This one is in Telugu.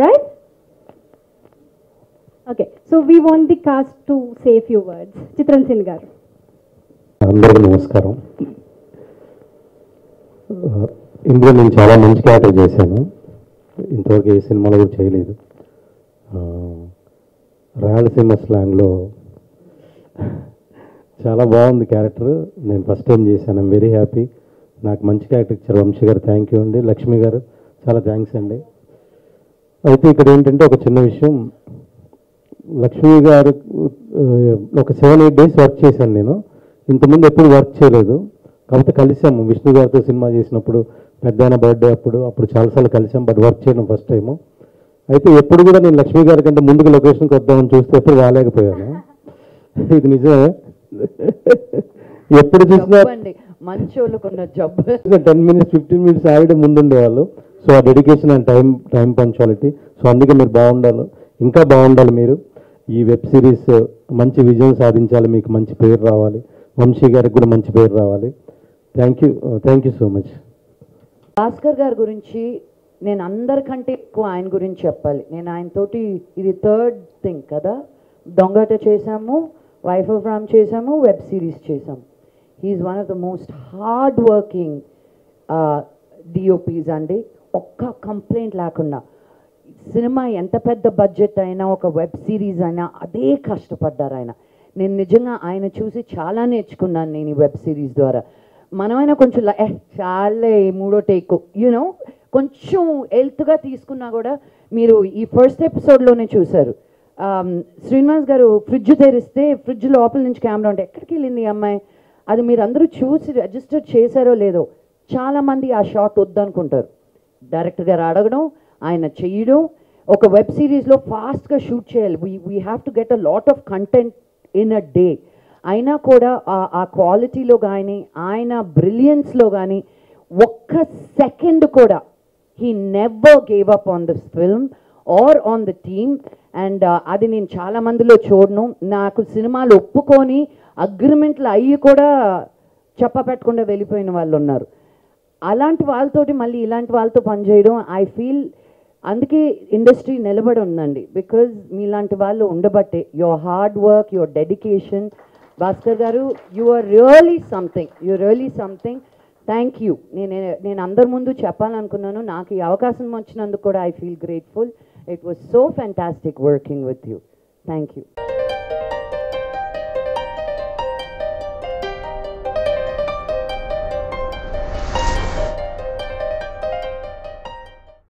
right? Okay, so we want the cast to say a few words. Chitran Sin garu. అందరికీ నమస్కారం. ఇందులో నేను చాలా మంచి క్యారెక్టర్ చేశాను. ఇంతవరకు ఏ సినిమాలో కూడా చేయలేదు. రాయలసీమ స్లాంగ్లో చాలా బాగుంది క్యారెక్టర్. నేను ఫస్ట్ టైం చేశాను. I'm very happy. నాకు మంచి క్యారెక్టర్ ఇచ్చారు వంశీ గారు, థ్యాంక్ యూ అండి. లక్ష్మి గారు చాలా థ్యాంక్స్ అండి. అయితే ఇక్కడ ఏంటంటే ఒక చిన్న విషయం, లక్ష్మి గారు ఒక 7-8 డేస్ వర్క్ చేశాను నేను. ఇంతకుముందు ఎప్పుడు వర్క్ చేయలేదు. కాకపోతే కలిసాము విష్ణు గారితో సినిమా చేసినప్పుడు, పెద్దాయన బర్త్డే అప్పుడు చాలాసార్లు కలిసాం. బట్ వర్క్ చేయడం ఫస్ట్ టైము. అయితే ఎప్పుడు కూడా నేను లక్ష్మి గారి కంటే ముందుకు లొకేషన్కి వద్దామని చూస్తే ఎప్పుడు రాలేకపోయాను. ఇది నిజమే. ఎప్పుడు చూసినా 10 minutes 15 minutes ఆవిడ ముందుండేవాళ్ళు. సో ఆ dedication and time punctuality. So అందుకే మీరు బాగుండాలి, ఇంకా బాగుండాలి. మీరు ఈ వెబ్ సిరీస్ మంచి విజయం సాధించాలి, మీకు మంచి పేరు రావాలి, వంశీ గారికి కూడా మంచి పేరు రావాలి. Thank you so much. Bhaskar గారి గురించి నేను అందరికంటే ఎక్కువ ఆయన గురించి చెప్పాలి. నేను ఆయనతోటి ఇది 3rd థింగ్ కదా, దొంగట చేశాము, వైఫ్ ఆఫ్ రామ్ చేశాము, వెబ్ సిరీస్ చేశాము. He's one of the most hard working DOPs అండి. ఒక్క కంప్లైంట్ లేకుండా సినిమా ఎంత పెద్ద బడ్జెట్ అయినా, ఒక వెబ్ సిరీస్ అయినా అదే కష్టపడ్డారు ఆయన. నేను నిజంగా ఆయన చూసి చాలా నేర్చుకున్నాను నేను ఈ వెబ్ సిరీస్ ద్వారా. మనమైనా కొంచెం చాలే 3వ టేక్ యూనో కొంచెం హెల్త్గా తీసుకున్నా కూడా, మీరు ఈ ఫస్ట్ ఎపిసోడ్లోనే చూశారు. శ్రీనివాస్ గారు ఫ్రిడ్జ్ తెరిస్తే ఫ్రిడ్జ్ లోపల నుంచి కెమెరా ఉంటే ఎక్కడికి వెళ్ళింది ఈ అమ్మాయి, అది మీరు అందరూ చూసి రిజిస్టర్ చేశారో లేదో. చాలామంది ఆ షాట్ వద్దనుకుంటారు. డైరెక్టర్ గారు అడగడం, ఆయన చేయడం. ఒక వెబ్ సిరీస్లో ఫాస్ట్గా షూట్ చేయాలి. We have to get a lot of content in a day. అయినా కూడా ఆ క్వాలిటీలో కానీ, ఆయన బ్రిలియన్స్లో కానీ ఒక్క సెకండ్ కూడా he never gave up on this film or on the team. And అది నేను చాలా మందిలో చూడను. నాకు సినిమాలు ఒప్పుకొని అగ్రిమెంట్లు అయ్యి కూడా చెప్పపెట్టకుండా వెళ్ళిపోయిన వాళ్ళు ఉన్నారు. అలాంటి వాళ్ళతోటి మళ్ళీ ఇలాంటి వాళ్ళతో పనిచేయడం ఐ ఫీల్, అందుకే ఇండస్ట్రీ నిలబడి ఉందండి. బికాజ్ మీలాంటి వాళ్ళు ఉండబట్టే. Your hard work, your dedication. Bhaskar గారు, you are really something. Thank you. నేను అందరి ముందు చెప్పాలనుకున్నాను. నాకు ఈ అవకాశం వచ్చినందుకు కూడా I feel grateful. It was so fantastic working with you. Thank you.